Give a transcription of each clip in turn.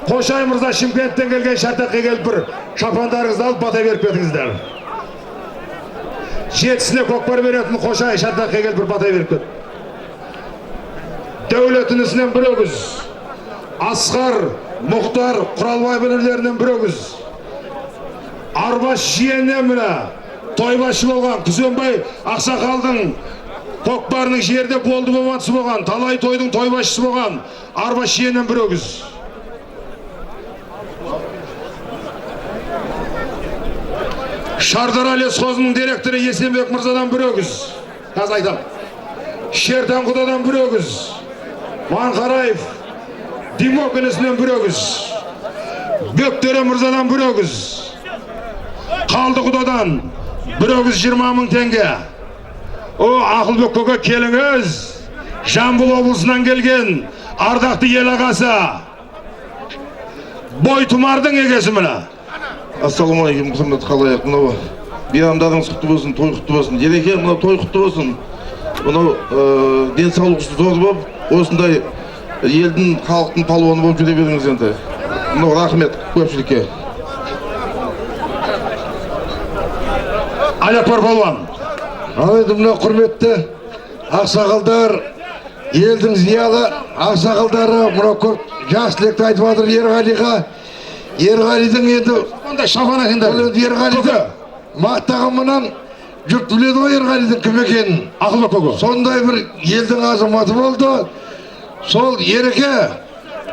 Қошай мырза Шымкенттен келген Шартаққа келіп бір шапандарыңызды алып бата беріп кетіңіздер. Жетісіне көкпар беретін Қошай Шартаққа келіп бір бата беріп кет. Дәулетінісінен бір өгіз. Асқар, Мұхтар, Құралбай білерлерінен бір өгіз. Арбаш жиеннен міне тойбашы болған Күзембай Ақсақалдың көкпарының жерде болды болматысы болған, талай тойдың тойбашысы болған Арбаш жиеннен бір өгіз. Шардар Алесқозының директоры Есенбек мырзадан бір өгіз. Қазір айтам. Шертан құдадан бір өгіз. Манқараев Димок інісінен бір өгіз. Бөктере мырзадан бір өгіз. Қалды құдадан бір өгіз 20 мың теңге. О, Ақылбек көке келіңіз. Жамбыл облысынан келген ардақты ел ағасы. Бойтұмардың егесі міне. Ассалаумағалейкум, құрметті қалайық. Мынау мейрамдарыңыз құтты болсын, той құтты болсын. Ереке, мынау той құтты болсын. Мынау денсаулық зор болып, осындай елдің, халықтың палуаны болып жүре беріңіз енді. Мынау рахмет көпшілікке. Алякбар палуан. Алайда мынау құрметті ақсақалдар, елдің зиялы ақсақалдары, мынау көп жас тілекті айтып жатыр Ерғалиға. Ерғалидің енді шапан әкендер. Ерғалиді мақтағанынан жұрт біледі ғой Ерғалидің кім екенін. Ақылбек көке. Сондай бір елдің азаматы болды. Сол Ереке,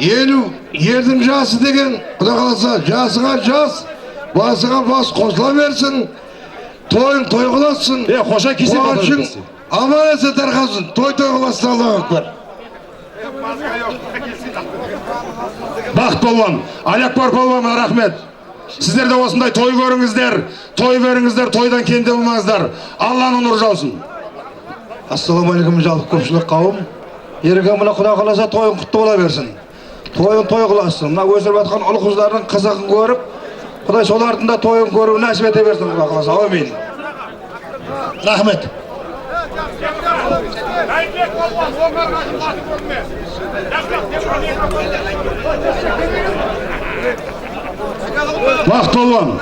ердің жасы деген, Құда қаласа, жасыға жас, басыға бас қосыла берсін, тойың той қыласын. Қошай кесе қуанышың аман есен тарқасын, той қыласын, Аллах акбар. Бақыт палуан, Алякбар палуан, рахмет. Сіздер де осындай той көріңіздер, той беріңіздер, тойдан кенде болмаңыздар. Алланың нұры жаусын. Ассалаумағалейкум жалпы көпшілік қауым. Ереке мына Құда қаласа тойың құтты бола берсін. Тойың той қыласын. Мына өсіріп жатқан ұл қыздардың қызығын көріп, Құдай солардың да тойын көруі нәсіп ете берсін Құда қаласа. Амин. Рахмет. Бақыт палуан.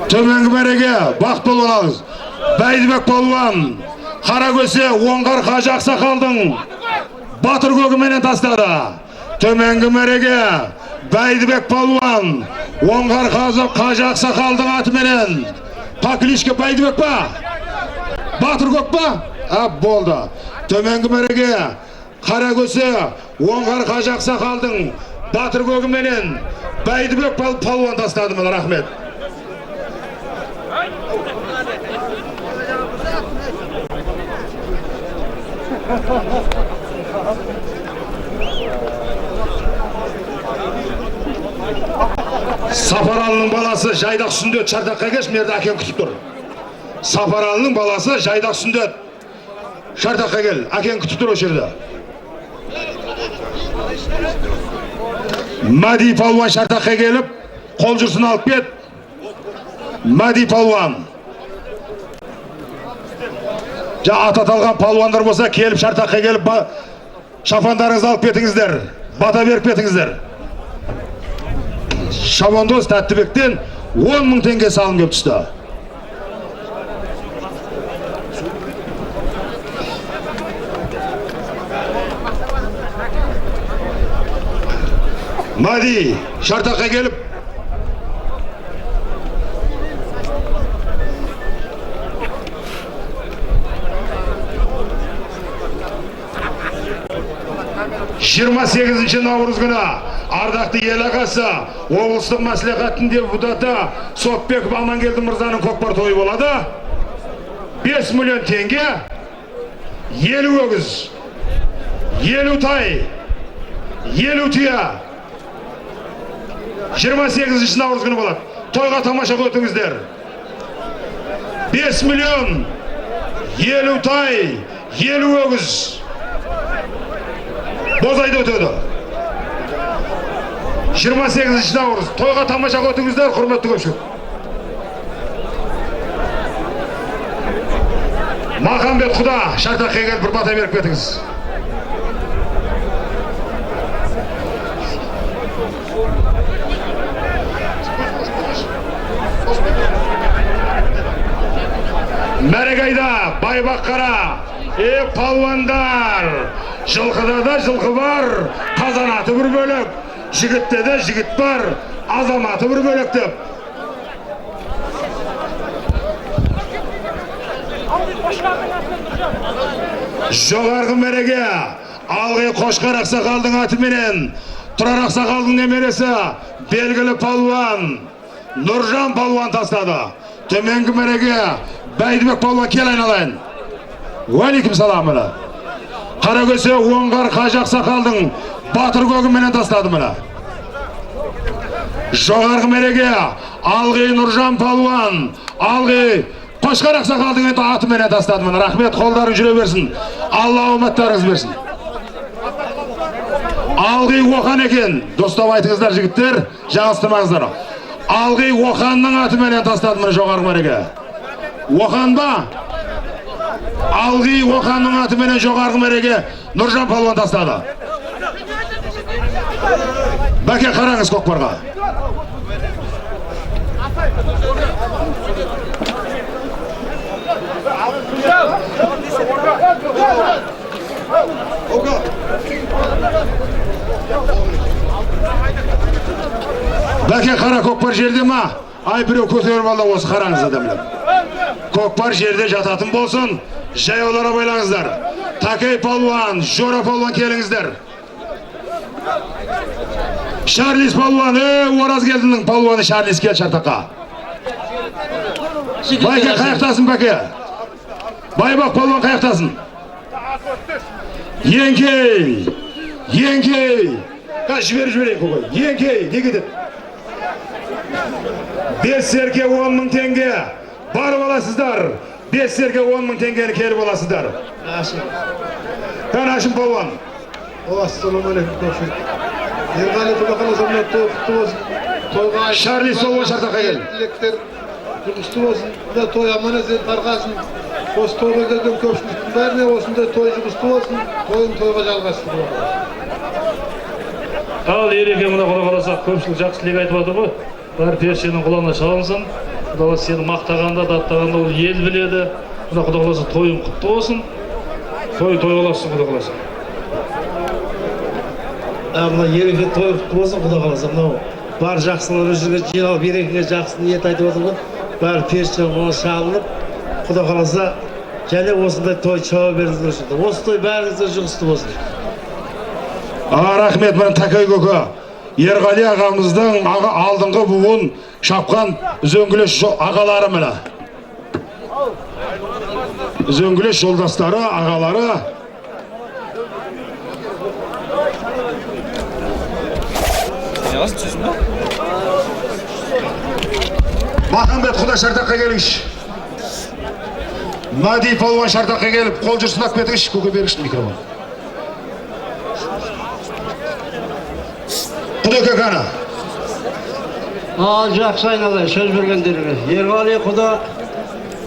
Төменгі мәреге Бақыт палуан алыңыз. Бәйдібек палуан Қаракөсе Оңғар Қажы Ақсақалдың батыр көгіменен тастады. Төменгі мәреге Бәйдібек палуан Оңғар Қажы Ақсақалдың атыменен. Паклишке Бәйдібек па? Батыр көк па? Болды. Төменгі мәреге Қаракөсе Оңғар Қажы Ақсақалдың батыр көгіменен Бәйдібек палуан тастады мына, рахмет. Сапаралының баласы Жайдақ Сүндет Шартаққа кеш, мерді әкен күтіп тұр. Сапаралының баласы Жайдақ Сүндет Шартаққа кел, әкен күтіп тұр о жерде. Мәди палуан Шартаққа келіп, қол жүрсін алып кет. Мәди палуан. Ататалған палуандар болса, келіп Шартаққа келіп, шапандарыңызды алып кетіңіздер. Бата беріп кетіңіздер. Шабандоз Тәттібектен 10 мың теңге салым кеп түсті. Мәди Шартаққа келіп, жиырма 28 наурыз күні ардақты ел ағасы облыстық мәслихаттың депутаты Сопбеков Амангелді мырзаның көкпар тойы болады. 5 миллион теңге, 50 өгіз, 50 тай, 50 түйе. 28 наурыз күні болады. Тойға тамаша өтіңіздер. 5 миллион, 50 тай, 50 өгіз. Бозайда өтеді. 28 наурыз. Тойға тамаша өтіңіздер, құрметті көпшілік. Махамбет Құда Шартаққа келіп бір бата беріп кетіңіз. Мәрегайда Байбаққара, палуандар, жылқыда да жылқы бар, қазанаты бір бөлек, жігітте де жігіт бар, азаматы бір бөлек деп. Жоғарғы мәреге Алғай Қошқар ақсақалдың атыменен Тұрар ақсақалдың немересі белгілі палуан Нұржан палуан тастады. Төменгі мәреге Бәйдібек палуан кел айналайын. Уалейкум салам. Қаракөсе Оңғар Қажы ақсақалдың батыр көгіменен тастады мына. Жоғарғы мәреге Алғай Нұржан палуан, Алғай Қошқар ақсақалдың атыменен тастады мына. Рахмет, қолдарын жүре берсін. Алла үміттарыңыз берсін. Алғай Оқан екен. Достап айтыңыздар жігіттер, жаңылыстырмаңыздар. Алғай Оқанның атыменен тастады мына жоғарғы мәреге. Оқан ба? Алғай Оқанның атыменен жоғарғы мәреге Нұржан палуан тастады. Бәке қараңыз көкпарға. Бәке қара көкпар жерде ма? Ай біреу көтеріп алда осы қараңыз адамлар. Көкпар жерде жататын болсын, жаяулара байлаңыздар. Такей палуан, Жора палуан келіңіздер. Шарлиз палуан, Оразгелдінің палуаны Шарлиз кел шартаққа. Байке қаяқтасын бәке. Байбақ палуан қаяқтасын. Еңкей, еңкей. Жіберейік көкей. Еңкей, неге деп? 5 серке 10 мың теңге барып аласыздар. 5 серке 10 мың теңгені келіп аласыздар. Ашым палуан. Ассалаумағалейкум көпшілік. Ерғали Құдақалы заман той болсын. Тойға Шарлиз палуан шартаққа кел. Тілектер жұмысты болсын. Той аман есен тарқасын. Осы тойға келген көпшіліктің бәріне осындай той жұмысты болсын. Тойын тойға жалғастыру. Ал ереке мына құда қаласақ көпшілік жақсы тілек айтып отыр ғой. Бәрі першенің құлағына шалынсын. Құда сені мақтағанда, даттағанда ол ел біледі. Мына құда қаласа тойың құтты болсын. Той боласың құда қаласа. Мына ереке той құтты болсын құда қаласа. Мынау бар жақсылар өзіңе жинал берекеге жақсы ниет айтып отыр ғой. Бәрі першенің құлағына шалынып, құда қаласа және осындай той чаба беріңіздер. Осы той бәріңізде жұғысты болсын. Рахмет, мына Такай көке. Ерғали ағамыздың алдыңғы буын шапқан үзеңгілес ағалары міне. Үзеңгілес жолдастары, ағалары. Махамбет құда шартаққа келіңіз. Нади палуан шартаққа келіп, қол жүрсін ақ бетіңіз, көке беріңіз микрофон. Құда көкені. Жақсы айналай, сөз бергендерге. Ерғали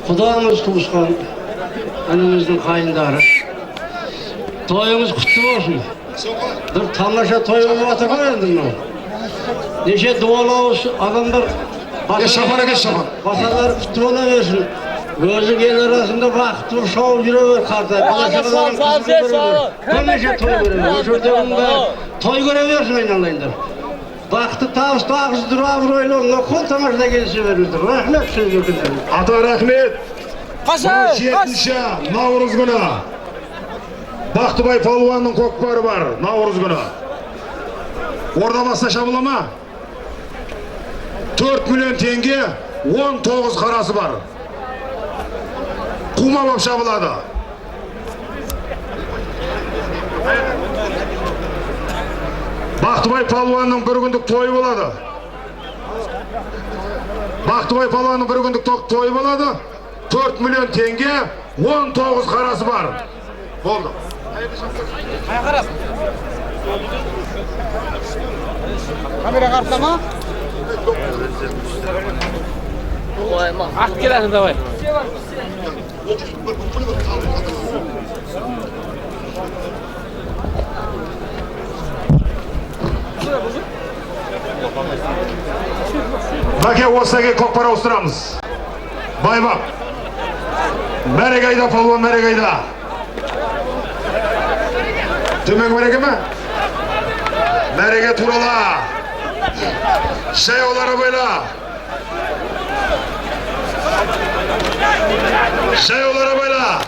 құдаңыз туысқан ініміздің қайындары. Тойыңыз құтты болсын. Бір тамаша той болып жатыр ғой енді мынау. Неше дуалауыз адамдар баталары құтты бола берсін. Өзі ел арасында бақытты шауып жүре бер қартай. Көмеше той көре бер. Осы жердегі той көре берсін айналайындар. Бақытты табыс тағызды абыройлы қол тамашада келісе беріңіздер. Рахмет сөз өкілдерім. Ата рахмет. 7-ші Наурыз күні. Бақтыбай палуанның көкпары бар Наурыз күні. Ордабасына шабыла ма? 4 миллион теңге 19 қарасы бар. Қума боп шабылады. Бақтыбай палуанның бір күндік тойы болады. Бақтыбай палуанның бір күндік тойы болады. 4 миллион теңге 19 қарасы бар. Болды. Камера қарсама? Ақ келесің давай. Бәке осыға көкпар ауыстырамыз. Байбақ. Mergayda palvan mergayda. Tümek merege mi? Merege turala. Şey ol arabayla. Şey ol arabayla.